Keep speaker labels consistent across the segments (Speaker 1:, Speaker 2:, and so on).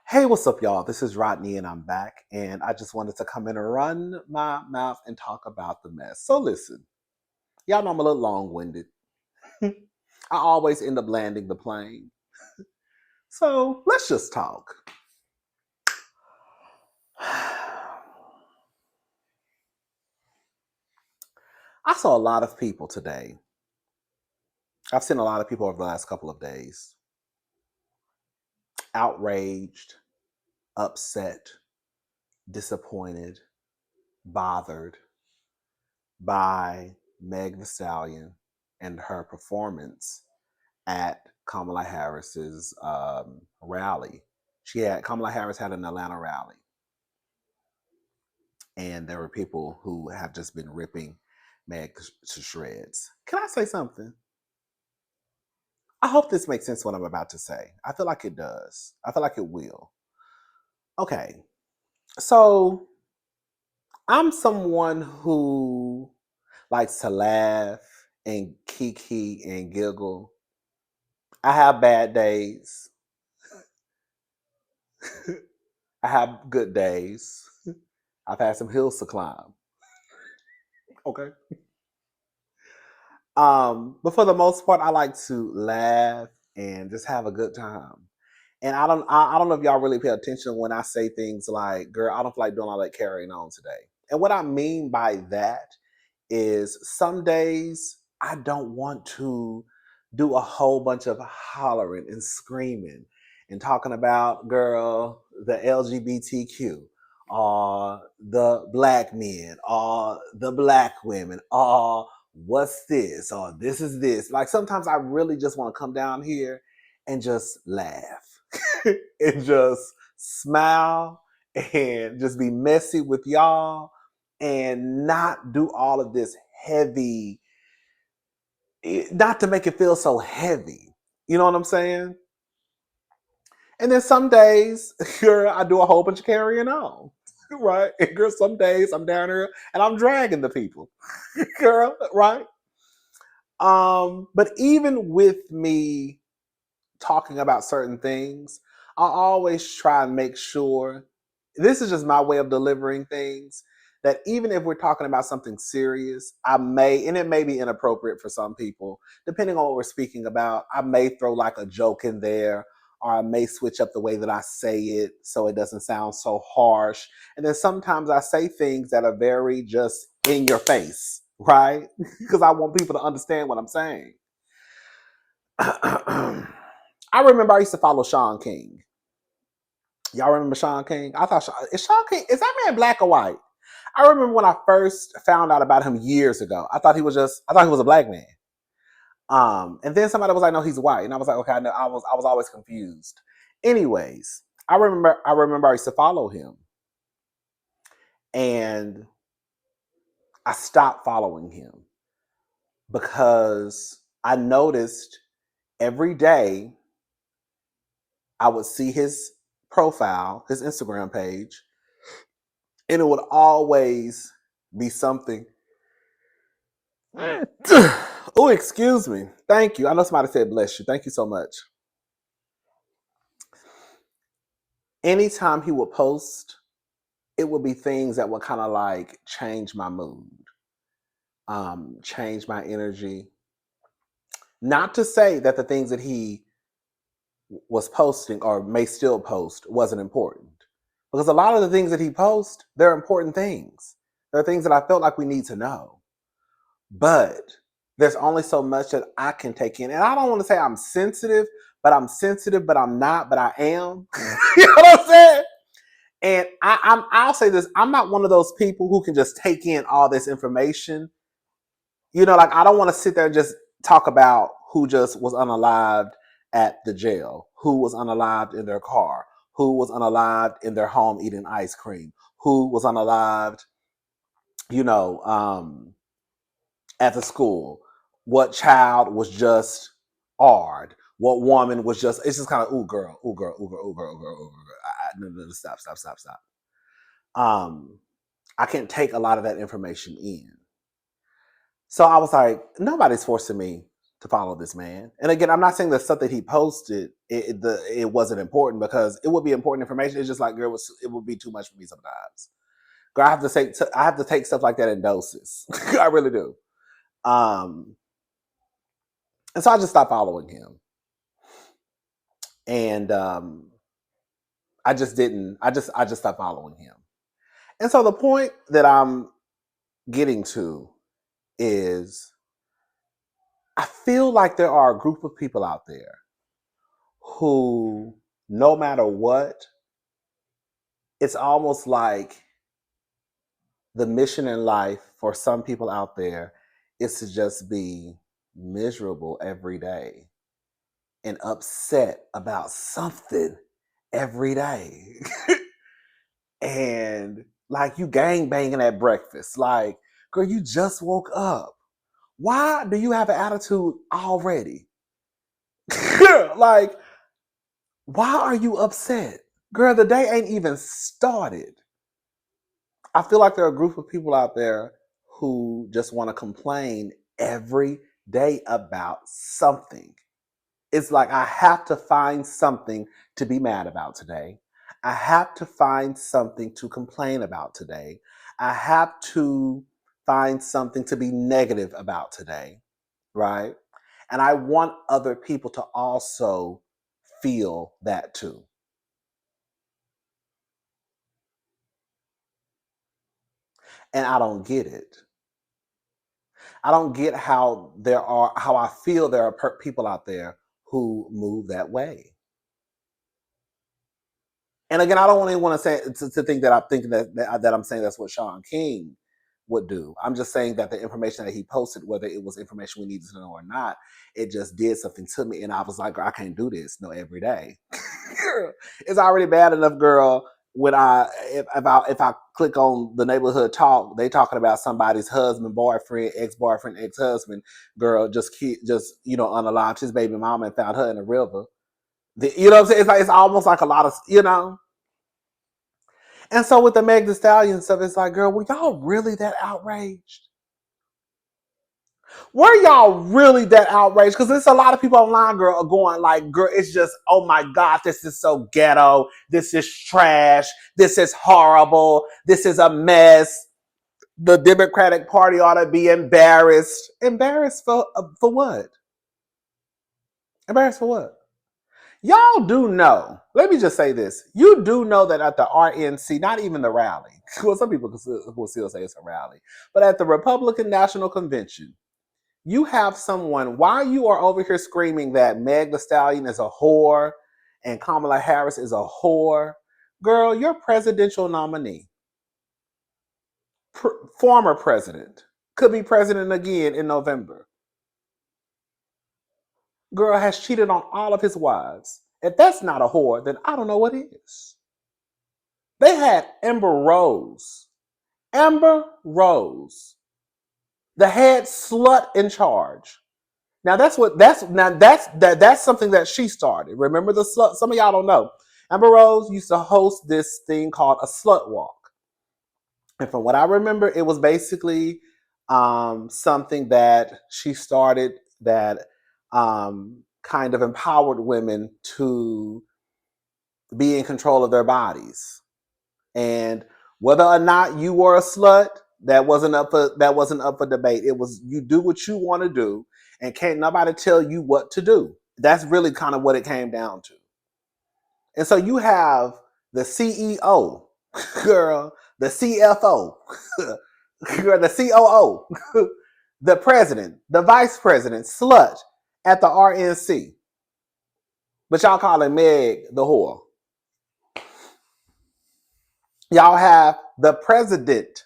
Speaker 1: Hey, what's up, y'all? This is Rodney, and I'm back. And I just wanted to come in and run my mouth and talk about the mess. So, listen, y'all know I'm a little long winded. I always end up landing the plane. So, let's just talk. I saw a lot of people today. I've seen a lot of people over the last couple of days outraged, upset, disappointed, bothered by Meg Thee Stallion and her performance at Kamala Harris's rally. Kamala Harris had an Atlanta rally, and there were people who have just been ripping Meg to shreds. Can I say something? I hope this makes sense what I'm about to say. I feel like it does. I feel like it will. Okay, so I'm someone who likes to laugh and kiki and giggle. I have bad days. I have good days. I've had some hills to climb. Okay. But for the most part, I like to laugh and just have a good time. And I don't know if y'all really pay attention when I say things like, girl, I don't feel like doing all that carrying on today. And what I mean by that is some days I don't want to do a whole bunch of hollering and screaming and talking about, girl, the LGBTQ or the black men or the black women or what's this or this is this. Like sometimes I really just want to come down here and just laugh and just smile and just be messy with y'all and not do all of this heavy, not to make it feel so heavy. You know what I'm saying? And then some days, girl, I do a whole bunch of carrying on. Right? And girl, some days I'm down here and I'm dragging the people. Girl, right? But even with me talking about certain things, I always try and make sure this is just my way of delivering things that even if we're talking about something serious, I may, and it may be inappropriate for some people, depending on what we're speaking about, I may throw like a joke in there or I may switch up the way that I say it so it doesn't sound so harsh. And then sometimes I say things that are very just in your face, right? Because I want people to understand what I'm saying. I remember I used to follow Sean King. Y'all remember Sean King? I thought is Sean King, is that man black or white? I remember when I first found out about him years ago. I thought he was a black man. And then somebody was like, no, he's white. And I was like, okay, I know. I was always confused. Anyways, I remember I used to follow him. And I stopped following him because I noticed every day I would see his profile, his Instagram page, and it would always be something. Oh, excuse me. Thank you. I know somebody said bless you. Thank you so much. Anytime he would post, it would be things that would kind of like change my mood, change my energy. Not to say that the things that he was posting or may still post wasn't important. Because a lot of the things that he posts, they're important things. They're things that I felt like we need to know. But there's only so much that I can take in. And I don't want to say I'm sensitive, but I'm not, but I am. You know what I'm saying? And I'll say this, I'm not one of those people who can just take in all this information. You know, like I don't want to sit there and just talk about who just was unalived at the jail, who was unalived in their car, who was unalived in their home eating ice cream, who was unalived, you know, at the school, what child was just odd, what woman was just, it's just kind of, ooh, girl, ooh, girl, ooh, girl, ooh, girl, ooh, girl, ooh, girl. No, stop, stop, stop, stop. I can't take a lot of that information in. So I was like, nobody's forcing me to follow this man. And again, I'm not saying the stuff that he posted it wasn't important, because it would be important information. It's just like, girl, it would be too much for me sometimes. Girl, I have to take stuff like that in doses. I really do. Um, and so I just stopped following him, and I just didn't. I just stopped following him. And so the point that I'm getting to is, I feel like there are a group of people out there who, no matter what, it's almost like the mission in life for some people out there is to just be miserable every day and upset about something every day. And like, you gang banging at breakfast. Like, girl, you just woke up. Why do you have an attitude already? Like, why are you upset? Girl, the day ain't even started. I feel like there are a group of people out there who just want to complain every day about something. It's like, I have to find something to be mad about today. I have to find something to complain about today. I have to find something to be negative about today, right? And I want other people to also feel that too. And I don't get it. I don't get how I feel there are people out there who move that way. And again, I don't want to say to think that I'm thinking that I'm saying that's what Sean King would do. I'm just saying that the information that he posted, whether it was information we needed to know or not, it just did something to me, and I was like, I can't do this every day. It's already bad enough, girl. When if I click on the neighborhood talk, they talking about somebody's husband, boyfriend, ex-boyfriend, ex-husband. Girl just unalived his baby mama and found her in the river. You know what I'm saying? It's almost like a lot of. And so with the Megan Thee Stallion stuff, it's like, girl, were y'all really that outraged? Were y'all really that outraged? Because there's a lot of people online, girl, are going like, girl, it's just, oh my God, this is so ghetto. This is trash. This is horrible. This is a mess. The Democratic Party ought to be embarrassed. Embarrassed for what? Embarrassed for what? Y'all do know, let me just say this. You do know that at the RNC, not even the rally, well, some people will still say it's a rally, but at the Republican National Convention, you have someone, while you are over here screaming that Meg Thee Stallion is a whore and Kamala Harris is a whore, girl, your presidential nominee, former president, could be president again in November, girl, has cheated on all of his wives. If that's not a whore, then I don't know what is. They had Amber Rose. Amber Rose, the head slut in charge. Now that's something that she started. Remember the slut? Some of y'all don't know. Amber Rose used to host this thing called a slut walk. And from what I remember, it was basically something that she started that kind of empowered women to be in control of their bodies. And whether or not you were a slut, that wasn't up for debate. It was, you do what you want to do, and can't nobody tell you what to do. That's really kind of what it came down to. And so you have the CEO, girl, the CFO, girl, the COO, the president, the vice president, slut at the RNC. But y'all calling Meg the whore. Y'all have the president.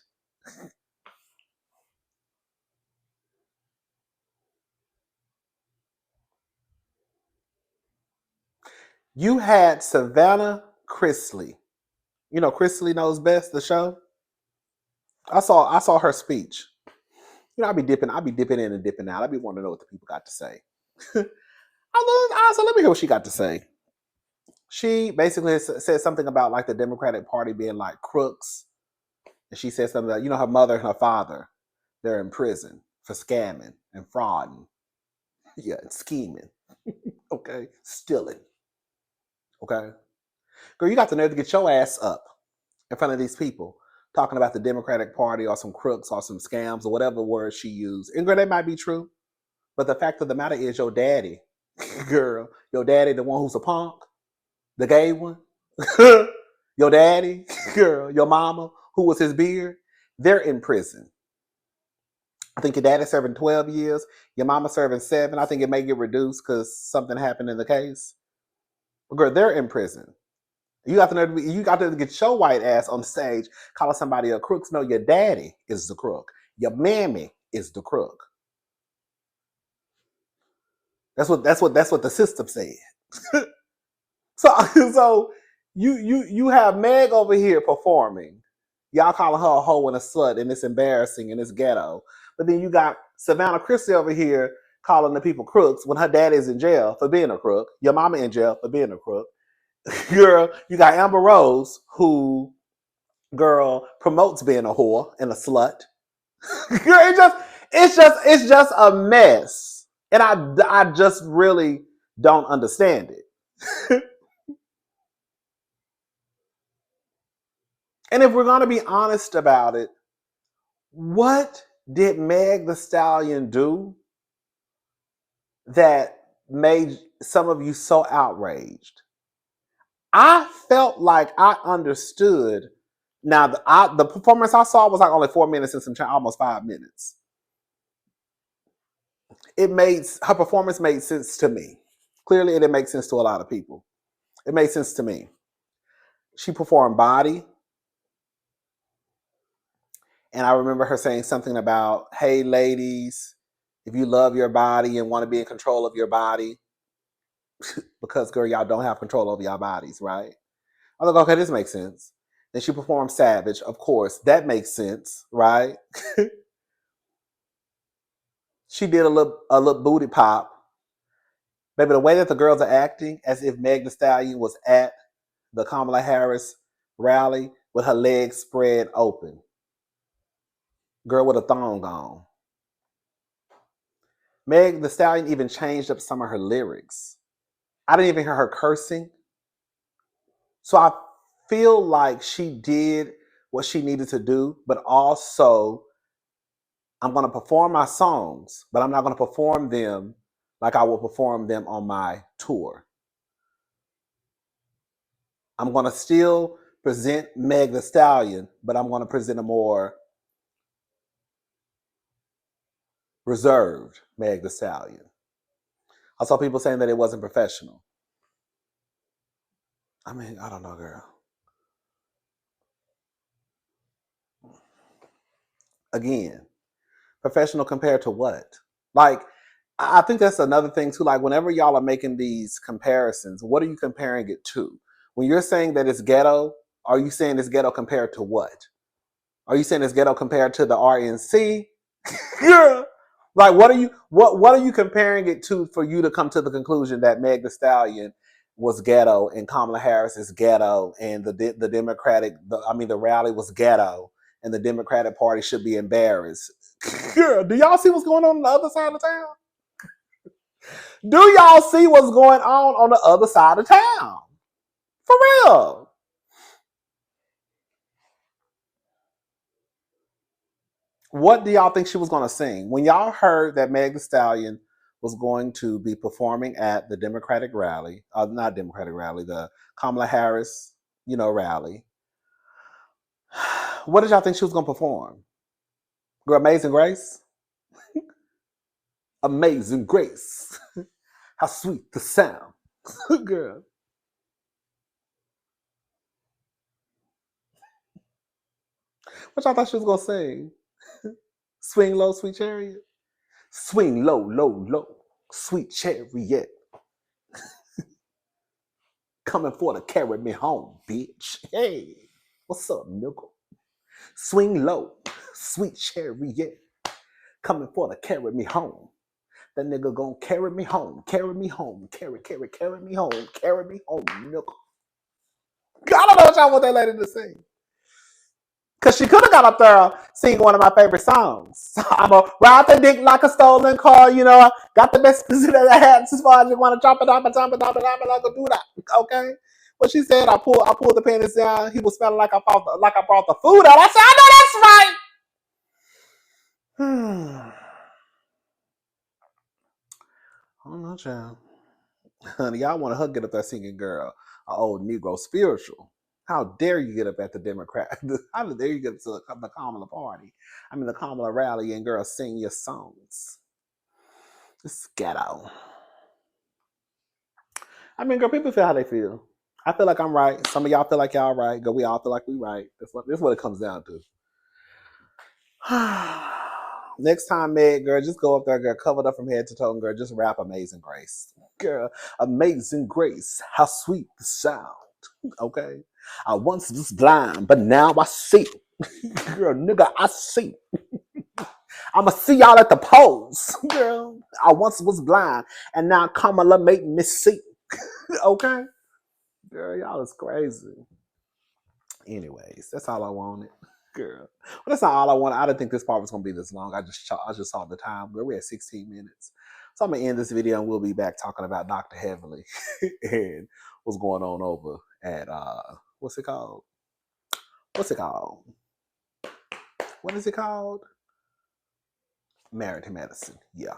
Speaker 1: You had Savannah Chrisley. You know, Chrisley Knows Best, the show. I saw her speech. I be dipping in and dipping out. I be wanting to know what the people got to say. So let me hear what she got to say. She basically said something about like the Democratic Party being like crooks. And she said something about, her mother and her father, they're in prison for scamming and frauding. Yeah, scheming. Okay, stealing. Okay, girl, you got the nerve to get your ass up in front of these people talking about the Democratic Party or some crooks or some scams or whatever word she used. And girl, they might be true, but the fact of the matter is, your daddy, girl, your daddy, the one who's a punk, the gay one, your daddy, girl, your mama, who was his beard, they're in prison. I think your daddy's serving 12 years, your mama serving 7. I think it may get reduced because something happened in the case. But girl, they're in prison. You got to get your white ass on stage calling somebody a crook. No, your daddy is the crook. Your mammy is the crook. That's what the system said. So so you have Meg over here performing. Y'all calling her a hoe and a slut, and it's embarrassing and it's ghetto. But then you got Savannah Christie over here calling the people crooks when her daddy's in jail for being a crook. Your mama in jail for being a crook. Girl, you got Amber Rose who, girl, promotes being a whore and a slut. Girl, it's just a mess, and I just really don't understand it. And if we're gonna be honest about it, what did Meg the Stallion do that made some of you so outraged? I felt like I understood. Now, the performance I saw was like only 4 minutes and some time, almost 5 minutes. Her performance made sense to me. Clearly, it didn't make sense to a lot of people. It made sense to me. She performed Body, and I remember her saying something about, "Hey, ladies, if you love your body and want to be in control of your body, because girl, y'all don't have control over your bodies, right?" I was like, okay, this makes sense. Then she performed Savage, of course, that makes sense, right? She did a little booty pop. Baby, the way that the girls are acting, as if Meg Thee Stallion was at the Kamala Harris rally with her legs spread open. Girl with a thong on. Meg Thee Stallion even changed up some of her lyrics. I didn't even hear her cursing. So I feel like she did what she needed to do, but also I'm going to perform my songs, but I'm not going to perform them like I will perform them on my tour. I'm going to still present Meg Thee Stallion, but I'm going to present a more reserved Meg Thee Stallion. I saw people saying that it wasn't professional. I mean, I don't know, girl. Again, professional compared to what? Like, I think that's another thing too. Like, whenever y'all are making these comparisons, what are you comparing it to? When you're saying that it's ghetto, are you saying it's ghetto compared to what? Are you saying it's ghetto compared to the RNC? Yeah. Like, what are you comparing it to for you to come to the conclusion that Meg Thee Stallion was ghetto and Kamala Harris is ghetto and the rally was ghetto and the Democratic Party should be embarrassed? Girl, do y'all see what's going on the other side of town? Do y'all see what's going on the other side of town? For real. What do y'all think she was going to sing? When y'all heard that Meg Thee Stallion was going to be performing at the Democratic rally, not Democratic rally, the Kamala Harris, rally, what did y'all think she was going to perform? Girl, Amazing Grace? Amazing Grace. How sweet the sound. Girl. What y'all thought she was going to sing? Swing Low, Sweet Chariot? Swing low, low, low, sweet chariot. Coming for to carry me home, bitch. Hey, what's up, nigga? Swing low, sweet chariot. Coming for to carry me home. That nigga gonna carry me home, carry me home, carry me home, carry me home, nigga. I don't know what y'all want that lady to sing. Cause she could have got up there singing one of my favorite songs. I'm a ride the dick like a stolen car, you know. Got the best position that I had as far as you want to chop it up and chop it up and I could do that. Okay. But she said I pulled the panties down. He was smelling like I brought the food out. I said, I know that's right. I don't know, child. Honey, y'all want her get up there singing girl, an old Negro spiritual. How dare you get up at the Democrat? How dare you get up to the Kamala party? I mean, the Kamala rally and girl sing your songs. It's ghetto. I mean, girl, people feel how they feel. I feel like I'm right. Some of y'all feel like y'all right. Girl, we all feel like we right. That's what it comes down to. Next time, Meg, girl, just go up there, girl, covered up from head to toe, and girl, just rap Amazing Grace. Girl, Amazing Grace, how sweet the sound. Okay? I once was blind, but now I see. Girl, nigga, I see. I'ma see y'all at the polls. Girl, I once was blind, and now Kamala make me see. Okay? Girl, y'all is crazy. Anyways, that's all I wanted. Girl. Well, that's not all I wanted. I didn't think this part was gonna be this long. I just saw the time. Girl, we're at 16 minutes. So I'm gonna end this video and we'll be back talking about Dr. Heavenly and what's going on over at what's it called? What's it called? What is it called? Married to Medicine. Yeah.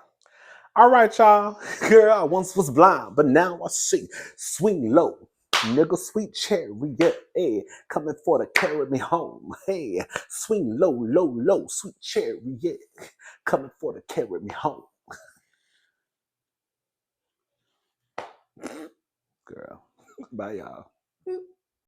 Speaker 1: All right, y'all. Girl, I once was blind, but now I see. Swing low. Nigga, sweet cherry, yeah, hey, coming for to carry me home. Hey, swing low, low, low, sweet cherry, yeah, coming for to carry me home. Girl, bye, y'all.